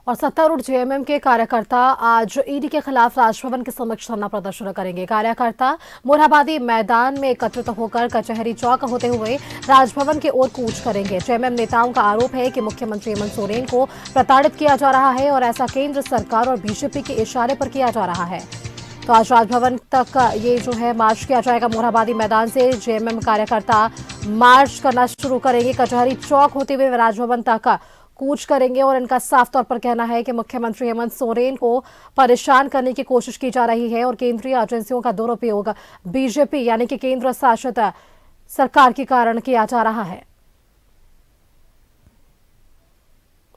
और सत्तारूढ़ जेएमएम के कार्यकर्ता आज ईडी के खिलाफ राजभवन के समक्ष धरना प्रदर्शन करेंगे। कार्यकर्ता मोरहाबादी मैदान में एकत्रित होकर कचहरी चौक होते हुए राजभवन की ओर कूच करेंगे। जेएमएम नेताओं का आरोप है कि मुख्यमंत्री हेमंत सोरेन को प्रताड़ित किया जा रहा है और ऐसा केंद्र सरकार और बीजेपी के इशारे पर किया जा रहा है। तो आज राजभवन तक ये जो है मार्च किया जाएगा। मोरहाबादी मैदान से जेएमएम कार्यकर्ता मार्च करना शुरू करेंगे। कचहरी चौक होते हुए राजभवन तक कूच करेंगे और इनका साफ तौर पर कहना है कि मुख्यमंत्री हेमंत सोरेन को परेशान करने की कोशिश की जा रही है और केंद्रीय एजेंसियों का दुरुपयोग बीजेपी यानी कि केंद्र शासित सरकार के कारण किया जा रहा है।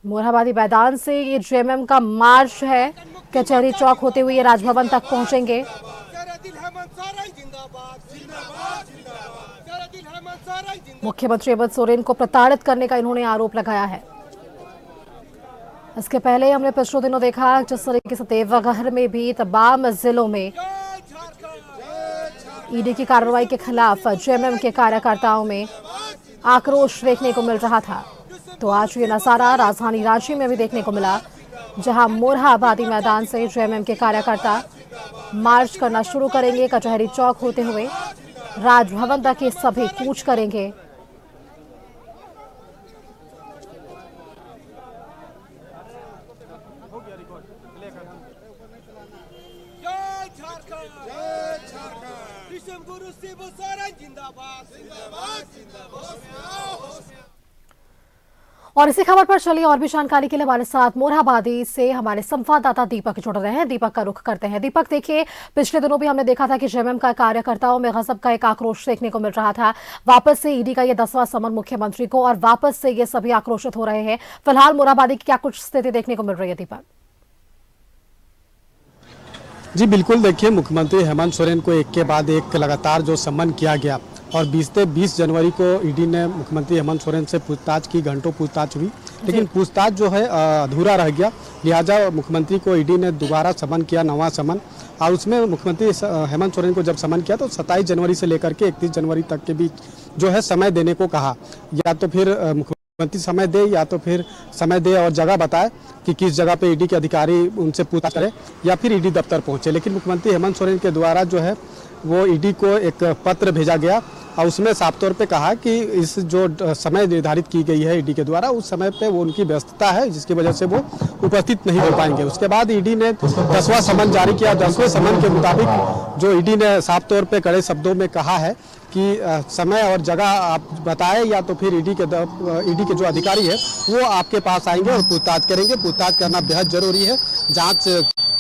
मोरहाबादी मैदान से ये जेएमएम का मार्च है। कचहरी चौक होते हुए राजभवन तक पहुंचेंगे। मुख्यमंत्री हेमंत सोरेन को प्रताड़ित करने का इन्होंने आरोप लगाया है। इसके पहले हमने पिछले दिनों देखा जिस तरीके से देवघर में भी तमाम जिलों में ईडी की कार्रवाई के खिलाफ जेएमएम के कार्यकर्ताओं में आक्रोश देखने को मिल रहा था। तो आज ये नजारा राजधानी रांची में भी देखने को मिला, जहां मोरहाबादी मैदान से जेएमएम के कार्यकर्ता मार्च करना शुरू करेंगे। कचहरी चौक होते हुए राजभवन तक ये सभी कूच करेंगे। और इसी खबर पर चलिए और भी जानकारी के लिए हमारे साथ मोरहाबादी से हमारे संवाददाता दीपक जुड़ रहे हैं। दीपक का रुख करते हैं। दीपक, देखिए पिछले दिनों भी हमने देखा था कि जेएमएम का कार्यकर्ताओं में गजब का एक आक्रोश देखने को मिल रहा था। वापस से ईडी का ये 10वां समन मुख्यमंत्री को और वापस से ये सभी आक्रोशित हो रहे हैं। फिलहाल मोरहाबादी की क्या कुछ स्थिति देखने को मिल रही है दीपक? जी बिल्कुल, देखिए मुख्यमंत्री हेमंत सोरेन को एक के बाद एक लगातार जो सम्मन किया गया और 20 जनवरी को ईडी ने मुख्यमंत्री हेमंत सोरेन से पूछताछ की। घंटों पूछताछ हुई, लेकिन पूछताछ जो है अधूरा रह गया। लिहाजा मुख्यमंत्री को ईडी ने दोबारा समन किया, 9वां समन। और उसमें मुख्यमंत्री हेमंत सोरेन को जब समन किया तो 27 जनवरी से लेकर के 31 जनवरी तक के बीच जो है समय देने को कहा। या तो फिर मुख्यमंत्री समय दे या तो फिर समय दे और जगह बताए कि किस जगह पे ईडी के अधिकारी उनसे पूछताछ करें या फिर ईडी दफ्तर पहुंचे। लेकिन मुख्यमंत्री हेमंत सोरेन के द्वारा जो है वो ईडी को एक पत्र भेजा गया और उसमें साफ तौर पे कहा कि इस जो समय निर्धारित की गई है ईडी के द्वारा, उस समय पे वो उनकी व्यस्तता है जिसकी वजह से वो उपस्थित नहीं हो पाएंगे। उसके बाद ईडी ने 10वां समन जारी किया। 10वें समन के मुताबिक जो ईडी ने साफ तौर पे कड़े शब्दों में कहा है कि समय और जगह आप बताएं या तो फिर ईडी के जो अधिकारी है वो आपके पास आएंगे और पूछताछ करेंगे। पूछताछ करना बेहद जरूरी है, जांच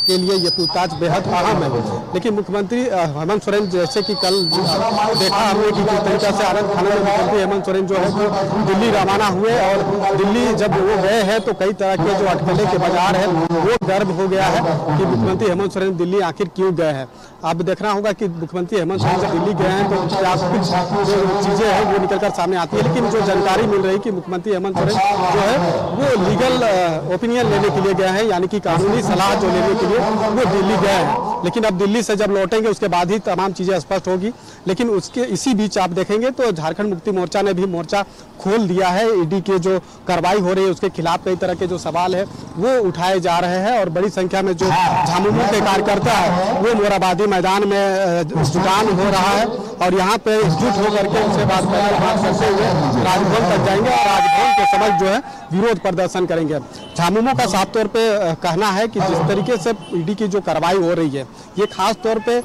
के लिए ये पूछताछ बेहद अहम है। लेकिन मुख्यमंत्री हेमंत सोरेन जैसे कि कल देखा हमने कि किस तरीके से आनंद थाना में मुख्यमंत्री हेमंत सोरेन जो है वो दिल्ली रवाना हुए और दिल्ली जब वो गए हैं तो कई तरह के जो अटकलें के बाजार है वो गर्व हो गया है कि मुख्यमंत्री हेमंत सोरेन दिल्ली आखिर क्यों गए हैं। अब देखना होगा कि मुख्यमंत्री हेमंत सोरेन जब दिल्ली गए हैं तो क्या कुछ जो चीजें हैं वो निकल कर सामने आती है। लेकिन जो जानकारी मिल रही कि मुख्यमंत्री हेमंत सोरेन जो है वो लीगल ओपिनियन लेने के लिए गए हैं, यानी कि कानूनी सलाह जो लेने के लिए वो दिल्ली गए हैं। लेकिन अब दिल्ली से जब लौटेंगे उसके बाद ही तमाम चीजें स्पष्ट होगी। लेकिन उसके इसी बीच आप देखेंगे तो झारखंड मुक्ति मोर्चा ने भी मोर्चा खोल दिया है। ईडी की जो कार्रवाई हो रही है उसके खिलाफ कई तरह के जो सवाल है वो उठाए जा रहे हैं और बड़ी संख्या में जो झामुमो के कार्यकर्ता है वो मोरहाबादी मैदान में जुटान हो रहा है और यहाँ पे एकजुट होकर के उनसे बात करते हुए राजभवन तक जाएंगे और राजभवन के समक्ष जो है विरोध प्रदर्शन करेंगे। झामुमो का साफ तौर पे कहना है कि जिस तरीके से ईडी की जो कार्रवाई हो रही है ये खास तौर पे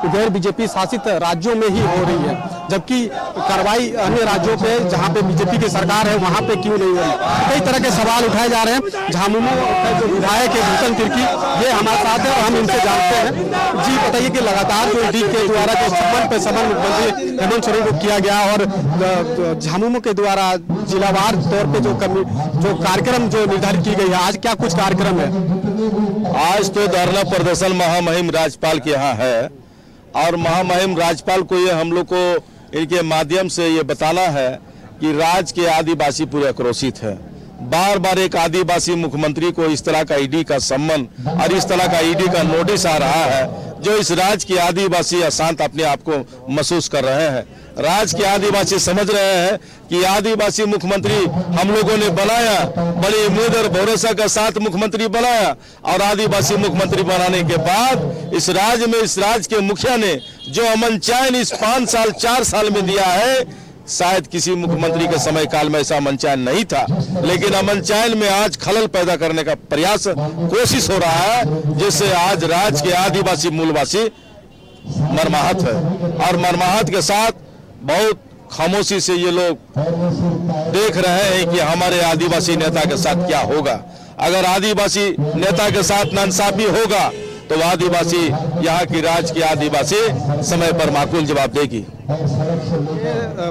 गैर बीजेपी शासित राज्यों में ही हो रही है, जबकि कार्रवाई अन्य राज्यों पे जहां पे बीजेपी की सरकार है वहां पे क्यों नहीं हो रही। कई तरह के सवाल उठाए जा रहे हैं। झामुमो का जो विधायक है भूषण तिर्की ये हमारे साथ है और हम इनसे जानते हैं। जी बताइए कि लगातार जो ईडी के द्वारा जो समन पे समन मुख्यमंत्री हेमंत सोरेन को किया गया और झामुमो के द्वारा जिलावार तौर पे जो कार्यक्रम जो निर्धारित की गई है, आज क्या कुछ कार्यक्रम है? आज तो धरना प्रदर्शन महामहिम राज्यपाल के यहाँ है और महामहिम राज्यपाल को ये हम लोग को इनके माध्यम से ये बताना है कि राज्य के आदिवासी पूरे आक्रोशित है। बार बार एक आदिवासी मुख्यमंत्री को इस तरह का ईडी का सम्मन और इस तरह का ईडी का नोटिस आ रहा है जो इस राज्य के आदिवासी अशांत अपने आप को महसूस कर रहे हैं। राज्य के आदिवासी समझ रहे हैं कि आदिवासी मुख्यमंत्री हम लोगों ने बनाया, बड़ी उम्मीद और भरोसा के साथ मुख्यमंत्री बनाया, और आदिवासी मुख्यमंत्री बनाने के बाद इस राज्य में, इस राज्य के मुखिया ने जो अमन चैन इस 5 साल 4 साल में दिया है, शायद किसी मुख्यमंत्री के समय काल में ऐसा अमन चैन नहीं था। लेकिन अमन चैन में आज खलल पैदा करने का प्रयास, कोशिश हो रहा है, जिससे आज राज्य के आदिवासी मूलवासी मर्माहत है, और मर्माहत के साथ बहुत खामोशी से ये लोग देख रहे हैं कि हमारे आदिवासी नेता के साथ क्या होगा। अगर आदिवासी नेता के साथ नाइंसाफी होगा तो आदिवासी, यहाँ की राज्य की आदिवासी समय पर माकूल जवाब देगी।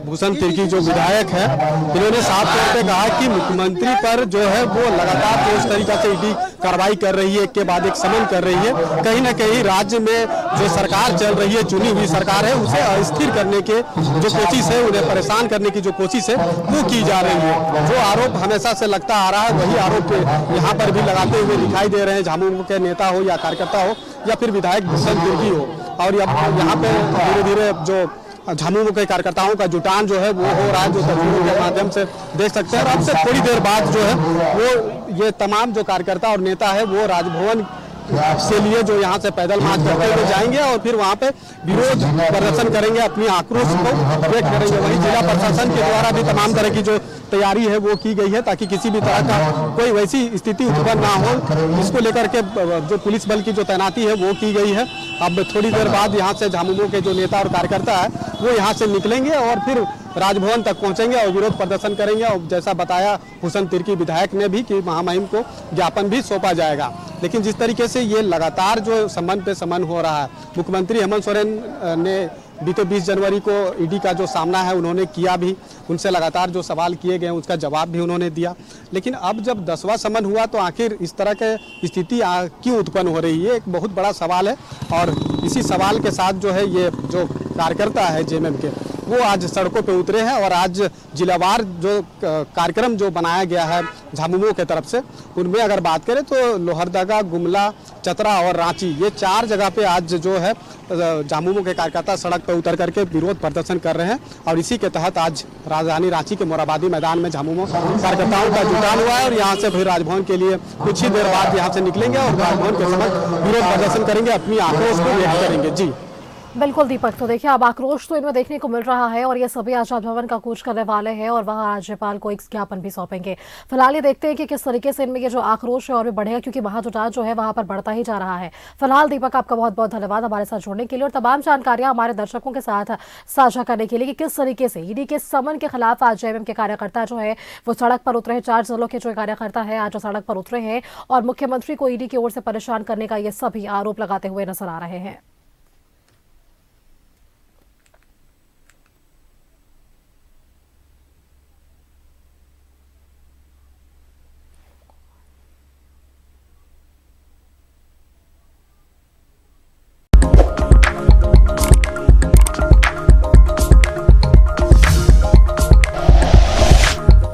भूषण तिर्की जो विधायक है, इन्होंने साफ तौर पे कहा कि मुख्यमंत्री पर जो है वो लगातार जो इस तरीका से ईडी कार्रवाई कर रही है, एक के बाद एक समन कर रही है, कहीं ना कहीं राज्य में जो सरकार चल रही है, चुनी हुई सरकार है, उसे अस्थिर करने के जो कोशिश है, उन्हें परेशान करने की जो कोशिश है वो की जा रही है। जो आरोप हमेशा से लगता आ रहा है, वही आरोप यहाँ पर भी लगाते हुए दिखाई दे रहे हैं, झामुमो के नेता हो या कार्यकर्ता हो या फिर विधायक भूषण तिर्की हो। और यहाँ पे धीरे धीरे जो झामुमो के कार्यकर्ताओं का जुटान जो है वो हो रहा है, जो तस्वीरों के माध्यम से देख सकते हैं। और अब से थोड़ी देर बाद जो है वो ये तमाम जो कार्यकर्ता और नेता है वो राजभवन के लिए जो यहाँ से पैदल मार्च करते हुए जाएंगे और फिर वहाँ पे विरोध प्रदर्शन करेंगे, अपनी आक्रोश को व्यक्त करेंगे। वहीं जिला प्रशासन के द्वारा भी तमाम तरह की जो तैयारी है वो की गई है, ताकि किसी भी तरह का कोई वैसी स्थिति उत्पन्न ना हो। इसको लेकर के जो पुलिस बल की जो तैनाती है वो की गई है। अब थोड़ी देर बाद यहाँ से झामुमो के जो नेता और कार्यकर्ता है वो यहाँ से निकलेंगे और फिर राजभवन तक पहुंचेंगे और विरोध प्रदर्शन करेंगे। और जैसा बताया भूषण तिर्की विधायक ने भी कि महामहिम को ज्ञापन भी सौंपा जाएगा। लेकिन जिस तरीके से ये लगातार जो समन पे समन हो रहा है, मुख्यमंत्री हेमंत सोरेन ने बीते 20 जनवरी को ईडी का जो सामना है उन्होंने किया भी, उनसे लगातार जो सवाल किए गए उसका जवाब भी उन्होंने दिया। लेकिन अब जब 10वां समन हुआ तो आखिर इस तरह के स्थिति क्यों उत्पन्न हो रही है, एक बहुत बड़ा सवाल है। और इसी सवाल के साथ जो है ये जो कार्यकर्ता है जेएमएम के, वो आज सड़कों पे उतरे हैं और आज जिलावार जो कार्यक्रम जो बनाया गया है झामुमो के तरफ से, उनमें अगर बात करें तो लोहरदगा, गुमला, चतरा और रांची, ये 4 जगह पे आज जो है झामुमो के कार्यकर्ता सड़क पे उतर करके विरोध प्रदर्शन कर रहे हैं। और इसी के तहत आज राजधानी रांची के मोरहाबादी मैदान में झामुमो कार्यकर्ताओं का जुटान हुआ है और यहाँ से फिर राजभवन के लिए कुछ ही देर बाद यहाँ से निकलेंगे और राजभवन के समक्ष विरोध प्रदर्शन करेंगे, अपनी आक्रोश को व्यक्त करेंगे। जी बिल्कुल दीपक, तो देखिए अब आक्रोश तो इनमें देखने को मिल रहा है और ये सभी आज राजभवन का कूच करने वाले हैं और वहां राज्यपाल को एक ज्ञापन भी सौंपेंगे। फिलहाल ये देखते हैं कि किस तरीके से इनमें ये जो आक्रोश है और भी बढ़ेगा, क्योंकि महाजुटान जो है वहां पर बढ़ता ही जा रहा है। फिलहाल दीपक, आपका बहुत बहुत धन्यवाद हमारे साथ जुड़ने के लिए और तमाम जानकारियां हमारे दर्शकों के साथ साझा करने के लिए कि किस तरीके से ईडी के समन के खिलाफ आज जेएमएम के कार्यकर्ता जो है वो सड़क पर उतरे हैं। 4 जिलों के जो कार्यकर्ता है आज सड़क पर उतरे हैं और मुख्यमंत्री को ईडी की ओर से परेशान करने का ये सभी आरोप लगाते हुए नजर आ रहे हैं।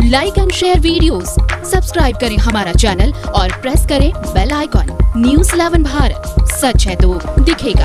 Like and share videos, subscribe करें हमारा चैनल और प्रेस करें बेल आइकॉन। न्यूज़ 11 भारत, सच है तो दिखेगा।